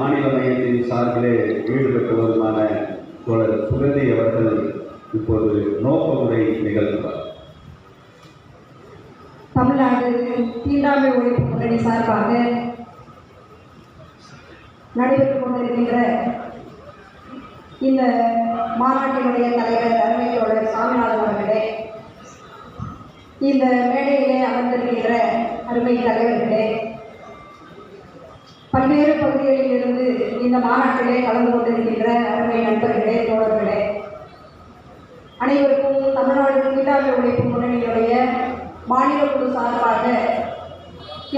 மாநில மையத்தின் சார்பிலே ஈடுபட்டுவதுமான தோழர் சுகந்தி அவர்கள் இப்போது நோக்க உரை நிகழ்த்துவார். தமிழ்நாடு தீண்டாமை ஒழிப்பு முன்னணி சார்பாக நடைபெற்றுக் கொண்டிருக்கின்ற இந்த மாநாட்டினுடைய தலைவர் அருமை தோழர் சாமிநாதன் அவர்களே, இந்த மேடையிலே அமர்ந்திருக்கின்ற அருமை தலைவர்களே, பல்வேறு பகுதிகளில் இருந்து இந்த மாநாட்டிலே கலந்து கொண்டிருக்கின்ற அருமை நண்பர்களே, தோழர்களே, அனைவருக்கும் தமிழ்நாடு தீண்டாமை ஒழிப்பு முன்னணியுடைய மாநில குழு சார்பாக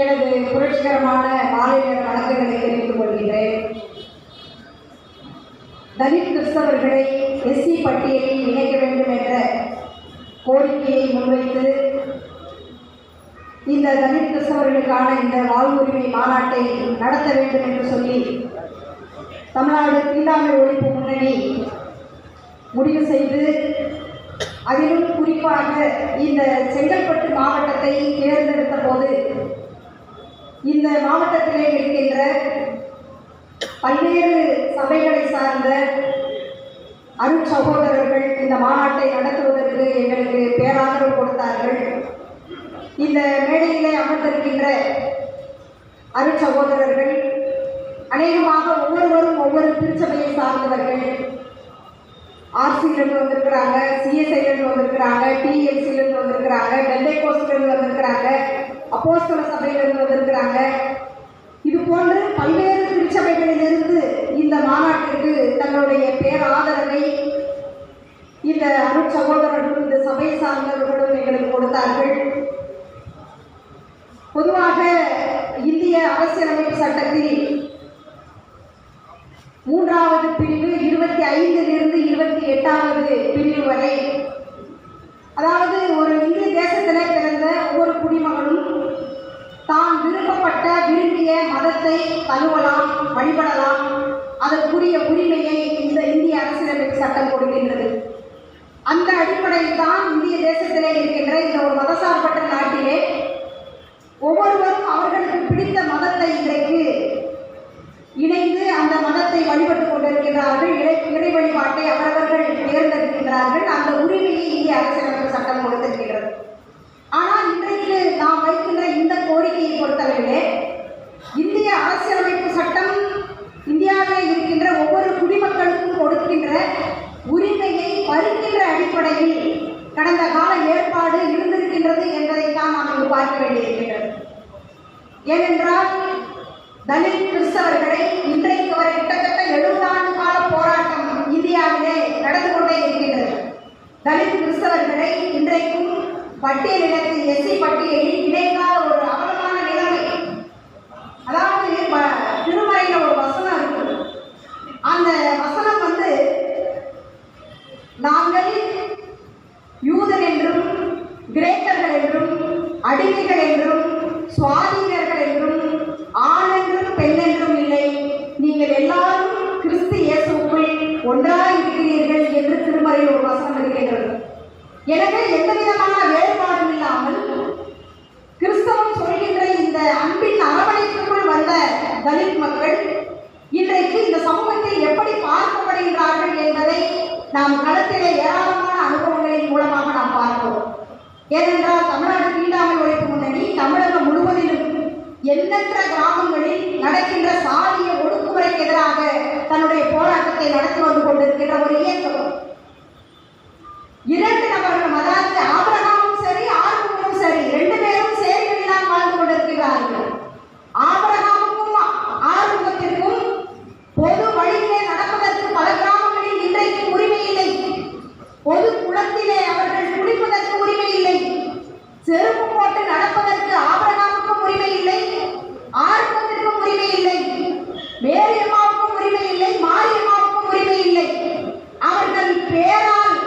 எனது புரட்சிகரமான மாலை நேர வணக்கங்களை தெரிவித்துக் கொள்கிறேன். தலித் கிறிஸ்தவர்களை எஸ்சி பட்டியலில் இணைக்க வேண்டும் என்ற கோரிக்கையை முன்வைத்து இந்த தலித் கிறிஸ்தவர்களுக்கான இந்த வாழ்வுரிமை மாநாட்டை நடத்த வேண்டும் என்று சொல்லி தமிழ்நாடு தீண்டாமை ஒழிப்பு முன்னணி முடிவு செய்து, அதிலும் குறிப்பாக இந்த செங்கல்பட்டு மாவட்டத்தை தேர்ந்தெடுத்த போது இந்த மாவட்டத்திலே இருக்கின்ற பல்வேறு சபைகளை சார்ந்த அருட் சகோதரர்கள் இந்த மாநாட்டை நடத்துவதற்கு எங்களுக்கு பேராதரவு கொடுத்தார்கள். இந்த மேடையிலே அமர்ந்திருக்கின்ற அருட் சகோதரர்கள் அநேகமாக ஒவ்வொருவரும் ஒவ்வொரு திருச்சபையை சார்ந்தவர்கள். ஆர்சியிலிருந்து வந்திருக்கிறாங்க, சிஎஸ்ஐலிருந்து வந்திருக்கிறாங்க, டிஎல்சியிலிருந்து வந்திருக்கிறாங்க, பெந்தைகோஸ்டிலிருந்து வந்திருக்கிறாங்க, அப்போஸ்தல சபையிலிருந்து வந்திருக்கிறாங்க. இது போன்று பல்வேறு திருச்சபைகளிலிருந்து இந்த மாநாட்டிற்கு தங்களுடைய பேராதரவை இந்த அருட் சகோதரர்களும் இந்த சபை சார்ந்தவர்களும் எங்களுக்கு கொடுத்தார்கள். பொதுவாக இந்திய அரசியலமைப்பு சட்டத்தில் 3வது பிரிவு 25லிருந்து 28வது பிரிவு வரை, அதாவது ஒரு இந்திய தேசத்திலே பிறந்த ஒவ்வொரு குடிமகனும் தான் விரும்பிய மதத்தை தழுவலாம், வழிபடலாம், அதற்குரிய உரிமையை இந்த இந்திய அரசியலமைப்பு சட்டம் கொடுக்கின்றது. அந்த அடிப்படையில் தான் இந்திய தேசத்திலே இருக்கின்ற இந்த ஒரு மதசார்பற்ற நாட்டிலே ஒவ்வொருவரும் அவர்களுக்கு பிடித்த மதத்தை இன்றைக்கு இணைந்து அந்த மதத்தை வழிபட்டுக் கொண்டிருக்கிறார்கள். இறை வழிபாட்டை அவரவர்கள் தேர்ந்தெடுக்கின்றார்கள். அந்த உரிமையை இந்திய அரசியலமைப்பு சட்டம் கொடுத்திருக்கிறது. ஆனால் இன்றைக்கு நாம் வைக்கின்ற இந்த கோரிக்கையை பொறுத்தவரையிலே இந்திய அரசியலமைப்பு சட்டம் இந்தியாவில் இருக்கின்ற ஒவ்வொரு குடிமக்களுக்கும் கொடுக்கின்ற உரிமையை பறிக்கின்ற அடிப்படையில் கடந்த கால ஏற்பாடு இருந்திருக்கின்றது என்பதைத்தான் நாம் இங்கு பார்க்க வேண்டியிருக்கின்றது. ஏனென்றால் தலித் கிறிஸ்தவர்களை இன்றைக்கு வரை கிட்டத்தட்ட 70 ஆண்டு கால போராட்டம் இந்தியாவிலே நடந்து கொண்டே இருக்கின்றது. தலித் கிறிஸ்தவர்களை இன்றைக்கும் பட்டியலிடத்தில் எஸ்சி பட்டியலில் இணைக்காத ஒரு அவலமான நிலைமை. அதாவது திருமறையில ஒரு வசனம் இருக்கு. அந்த வசனம் நாங்கள் யூதர் என்றும் கிரேக்கர்கள் என்றும் அடிமைகள் என்றும் சுவாதீனர்கள் என்றும் ஆண் என்றும் பெண் என்றும் இல்லை, நீங்கள் எல்லாரும் கிறிஸ்து இயேசுக்குள் ஒன்றாய் இருக்கிறீர்கள் என்று திருமறையில் ஒரு வசனம் இருக்கின்றது. எனவே எந்த விதமான வேறுபாடும் இல்லாமல் கிறிஸ்தவம் சொல்கின்ற இந்த அன்பின் அரவணைப்புக்குள் வந்த தலித் மக்கள் இன்றைக்கு இந்த சமூகத்தில் எப்படி பார்க்கப்படுகின்றார்கள் என்பதை நாம் களத்திலே ஏராளமான அனுபவங்களின் மூலமாக நாம் பார்க்கிறோம். ஏனென்றால் தமிழ்நாடு தீண்டாமை ஒழிப்பு முன்னணி தமிழகம் முழுவதிலும் எண்ணற்ற கிராமங்களில் நடக்கின்ற சாதிய ஒடுக்குமுறைக்கு எதிராக தன்னுடைய போராட்டத்தை நடத்தி வந்து கொண்டிருக்கின்ற ஒரு இயக்கம். 2 நபர்களும், அதாவது ஆபிரகாமும் சரி ஆர்வமும் சரி, 2 பேரும் சேர்க்கையில் தான் வாழ்ந்து கொண்டிருக்கிறார்கள். ஆபிரகாமுக்கும் ஆர்வத்திற்கும் பொது வழியிலே நடப்பதற்கு பல கிராமங்களில் இன்றைக்கு உரிமை இல்லை. பொது குளத்திலே அவர்கள் குளிப்பதற்கு உரிமை இல்லை. செருப்பு போட்டு நடப்பதற்கு ஆபிரகாமுக்கும் உரிமை இல்லை, ஆர்வத்திற்கும் உரிமை இல்லை, மேரியம்மாவுக்கும் உரிமை இல்லை, மாரியம்மாவுக்கும் உரிமை இல்லை. அவர்கள் பேரால்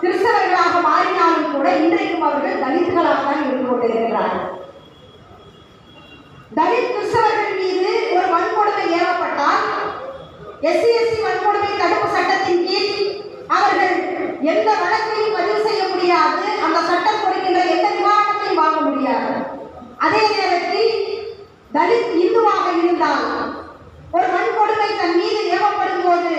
கிறிஸ்தவர்களாக மாறினாலும் கூட இன்றைக்கும் அவர்கள் தலித்களாக தான் இருந்து கொண்டிருக்கிறார்கள். தலித் கிறிஸ்தவர்கள் மீது ஒரு வன்கொடுமை ஏவப்பட்டால் எஸ்சி வன்கொடுமை தடுப்பு சட்டத்தின் கீழ் அவர்கள் எந்த வழக்கையும் பதிவு செய்ய முடியாது. அந்த சட்டம் கொடுக்கின்ற எந்த நிவாரணத்தையும் வாங்க முடியாது. அதே நேரத்தில் தலித் இந்துவாக இருந்தால் ஒரு வன்கொடுமை தன் மீது ஏவப்படும் போது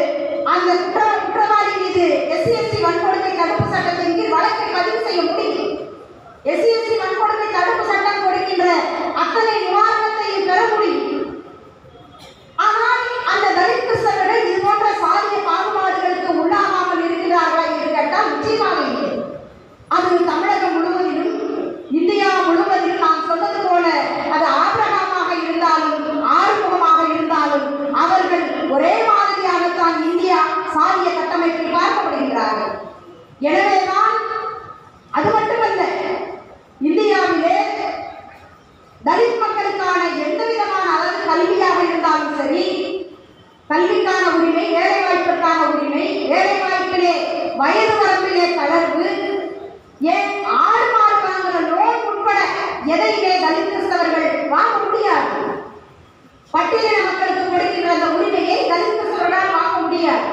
அந்த குற்றவாளி மீது SC/ST வன்கொடுமை தடுப்பு சட்டத்தின் கீழ் வழக்கை பதிவு செய்ய முடியும். SC/ST வன்கொடுமை தடுப்பு சட்டம் கொடுக்கின்ற அத்தனை நிவாரணத்தையும் பெற முடியும். ஆனால் அந்த தலித் கிறிஸ்தவர்கள் இது போன்ற சாதிய பாகுபாடுகளுக்கு உள்ளாகாமல் இருக்கிறார்களா என்று கேட்டால் நிச்சயமாக இல்லை. அது தமிழகம் முழுவதிலும், இந்தியா முழுவதிலும் நான் சொன்னது போல அது ஆபிரகாமாக இருந்தாலும் ஆறுமுகமாக இருந்தாலும் அவர்கள் ஒரே மாதிரியாகத்தான் இந்தியா சாதிய கட்டமைப்பில் பார்க்கப்படுகிறார்கள். எனவேதான் அது மட்டுமல்ல, இந்தியாவிலே தலித் மக்களுக்கான எந்த விதமான அளவு கல்வியாக இருந்தாலும் சரி, கல்விக்கான உரிமை, வேலை வாய்ப்பிற்கான உரிமை, வேலை வாய்ப்பிலே வயது வரம்பிலே தளர்வு, ஏன் 6 மாத வாங்குற லோன் உட்பட எதையுமே தலித் கிறிஸ்தவர்கள் வாங்க முடியாது. பட்டியலின மக்களுக்கு கொடுக்கின்ற அந்த உரிமையை தலித் கிறிஸ்தவர்களால் வாங்க முடியாது.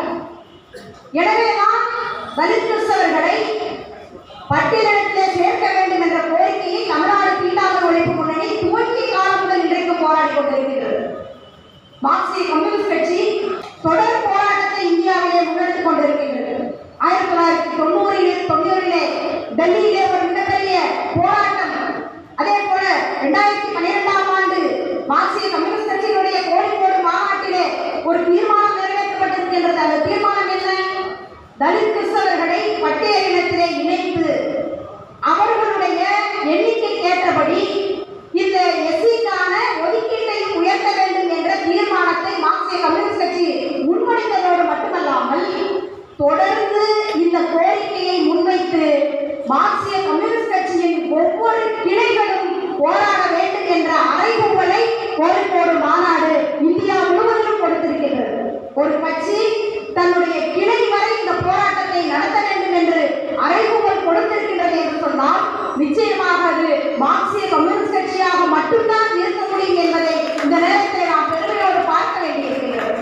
எனவேதான் தலித் கிறிஸ்தவர்களை பட்டியலினத்திலே சேர்க்க வேண்டும் என்ற கோரிக்கையை தமிழ்நாடு தீண்டாமை ஒழிப்பு முன்னணி துவங்கிய காலம் முதல் இன்றைக்கு போராடி கொண்டிருக்கிறது. மார்க்சிய கம்யூனிஸ்ட் கட்சி தொடர் போராட்டத்தை இந்தியாவிலே முன்னெடுத்துக் கொண்டிருக்கின்றது. 1990 டெல்லியிலே ஒரு மிகப்பெரிய போராட்டம், அதே போல 2012ஆம் ஆண்டு மார்க்சிய கம்யூனிஸ்ட் கட்சியினுடைய கோழிக்கோடு மாநாட்டிலே ஒரு தீர்மானம் நிறைவேற்றப்பட்டிருக்கின்றது. அந்த தீர்மானம் என்ன? தலித் கிறிஸ்தவர்களை பட்டியலினத்திலே இணைத்து அவர்களுடைய எண்ணிக்கைக்கு ஏற்றபடி இந்த SC-க்கான ஒதுக்கீட்டையும் உயர்த்த வேண்டும் என்ற தீர்மானத்தை மார்க்சிய கம்யூனிஸ்ட் கட்சி முன்மொழிந்ததோடு மட்டுமல்லாமல் தொடர்ந்து இந்த கோரிக்கையை முன்வைத்து மார்க்சிய கம்யூனிஸ்ட் கட்சியின் ஒவ்வொரு கிளைகளும் போராட வேண்டும் என்ற அறைகூவலை கோழிக்கோடு மாநாடு இந்தியா முழுவதிலும் கொடுத்திருக்கிறது. ஒரு கட்சி தன்னுடைய கிளை வரை இந்த போராட்டத்தை நடத்த வேண்டும் என்று அறைகூவல் கொடுத்திருக்கின்றது என்று சொன்னால் நிச்சயமாக அது மார்க்சிய கம்யூனிஸ்ட் கட்சியாக மட்டும்தான் இருக்க முடியும் என்பதை இந்த நேரத்தில் நாம் பெருமையோடு பார்க்க வேண்டியிருக்கிறது.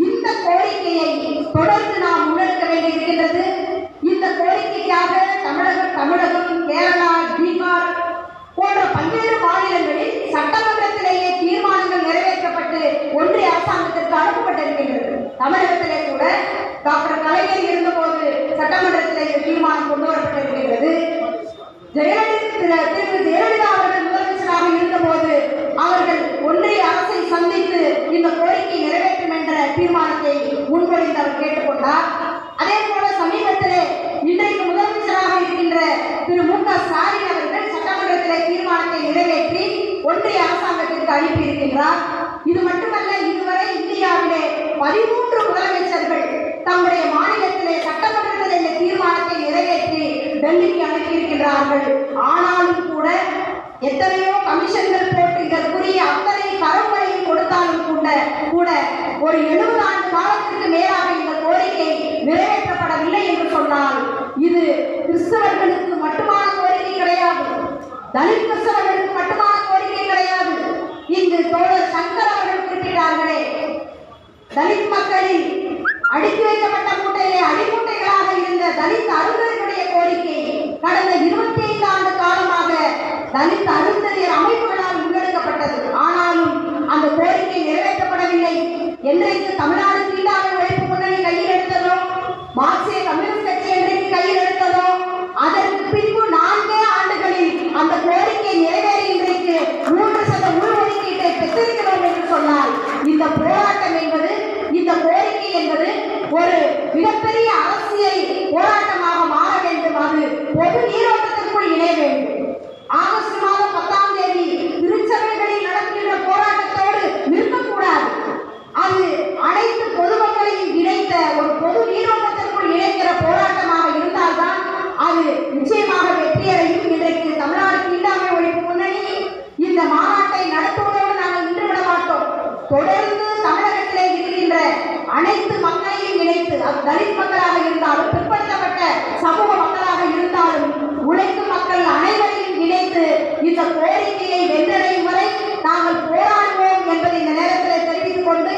இந்த கோரிக்கையை தொடர்ந்து நாம் முன்னெடுக்க வேண்டியிருக்கிறது. இந்த கோரிக்கைக்காக தமிழகம், கேரளா, பீகார் போன்ற பல்வேறு மாநிலங்களில் சட்டமன்றத்திலேயே தீர்மானங்கள் நிறைவேற்றப்பட்டு ஒன்றிய அரசாங்கத்திற்கு அனுப்பப்பட்டிருக்கின்றது. தமிழகத்திலே கூட டாக்டர் கலைஞர் இருந்தபோது சட்டமன்றத்திலே தீர்மானம் கொண்டு வரப்பட்டிருக்கின்றது. ஜெயலலிதா அவர்கள் முதலமைச்சராக இருந்தபோது அவர்கள் ஒன்றிய அரசை சந்தித்து இந்த கோரிக்கை நிறைவேற்றும் என்ற தீர்மானத்தை முன்மொழிந்து அவர் கேட்டுக்கொண்டார். அதே போல சமீபத்திலே இன்றைக்கு முதலமைச்சராக இருக்கின்ற திரு மு.க. ஸ்டாலின் அவர்கள் சட்டமன்றத்திலே தீர்மானத்தை நிறைவேற்றி ஒன்றிய அரசாங்கத்திற்கு அனுப்பியிருக்கின்றார். இது மட்டுமல்ல, இதுவரை இந்தியாவிலே 13 முதலமைச்சர்கள் தங்களுடைய மாநிலத்திலே சட்டமன்றத்தில் இந்த தீர்மானத்தை நிறைவேற்றி டெல்லிக்கு அனுப்பியிருக்கிறார்கள். ஆனாலும் கூட எத்தனையோ கமிஷன்கள் போட்டு இதற்குரிய அத்தனை தரவுகளையும் கொடுத்தாலும் கூட ஒரு 70 ஆண்டு காலத்திற்கு மேலாக இந்த கோரிக்கை நிறைவேற்றப்படவில்லை என்று சொன்னால் இது கிறிஸ்தவர்களுக்கு மட்டுமான கோரிக்கை கிடையாது, தலித் கிறிஸ்தவர்களுக்கு மட்டுமான கோரிக்கை கிடையாது. இங்கு தோழர் சங்கர் அவர்கள் குறிப்பிட்டார்களே, தலித் மக்களில் அடுக்கி வைக்கப்பட்ட மூட்டையிலே அடிமூட்டைகளாக இருந்த தலித் அருந்ததியருடைய கோரிக்கை கடந்த 25 ஆண்டு காலமாக தலித் அருந்ததியர் அமைப்புகளால் முன்னெடுக்கப்பட்டது. ஆனாலும் அந்த கோரிக்கை நிறைவேற்றப்படவில்லை. என்றைக்கு தமிழ்நாடு தீண்டாமை ஒழிப்பு முன்னணி கையில் எடுத்ததோ, மார்க்சிய கம்யூனிஸ்ட் கட்சி என்றைக்கு கையில் எடுத்ததோ, அதற்கு பின்பு 4 ஆண்டுகளில் அந்த கோரிக்கை நிறைவேறி இன்றைக்கு 3% உள்ஒதுக்கீட்டை பெற்றிருக்கிறோம் என்று சொன்னால் இந்த போராட்டம் என்பது, இந்த கோரிக்கை என்பது ஒரு மிகப்பெரிய அரசியல் போராட்டமாக மாற வேண்டும். அது பொது நீரோட்டத்திற்குள் இணைய வேண்டும். ஆகஸ்ட் மாதம் 10ஆம் தேதி திருச்சபைகளில் நடக்கின்ற போராட்டத்தோடு நிற்கக்கூடாது. அது அனைத்து பொதுமக்களையும் இணைத்த ஒரு பொது நீரோட்டத்திற்குள் இணைக்கிற போராட்டமாக இருந்தால்தான் அது நிச்சயமாக வெற்றியடையும். இன்றைக்கு தமிழ்நாடு தீண்டாமை ஒழிப்பு முன்னணி இந்த மாநாட்டை நடத்துவதோடு நாங்கள் நின்றுவிட மாட்டோம். தொடர்ந்து தமிழகத்திலே இருக்கின்ற அனைத்து மக்களையும் இணைத்து, அது தலித் மக்களாக இருந்தாலும், பிற்படுத்தப்பட்ட சமூக மக்களாக இருந்தாலும், உழைக்கும் மக்கள் அனைவரையும் இணைத்து இந்த கோரிக்கையை வென்றடையும் வரை நாங்கள் போராடுவோம் என்பதை இந்த நேரத்தில் தெரிவித்துக் கொண்டு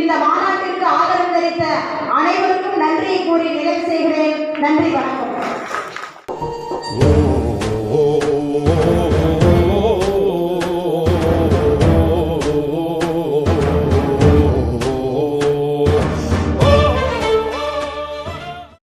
இந்த மாநாட்டிற்கு ஆதரவு தெரிவித்த அனைவருக்கும் நன்றியை கூறி நிறைவு செய்கிறேன். நன்றி, வணக்கம்.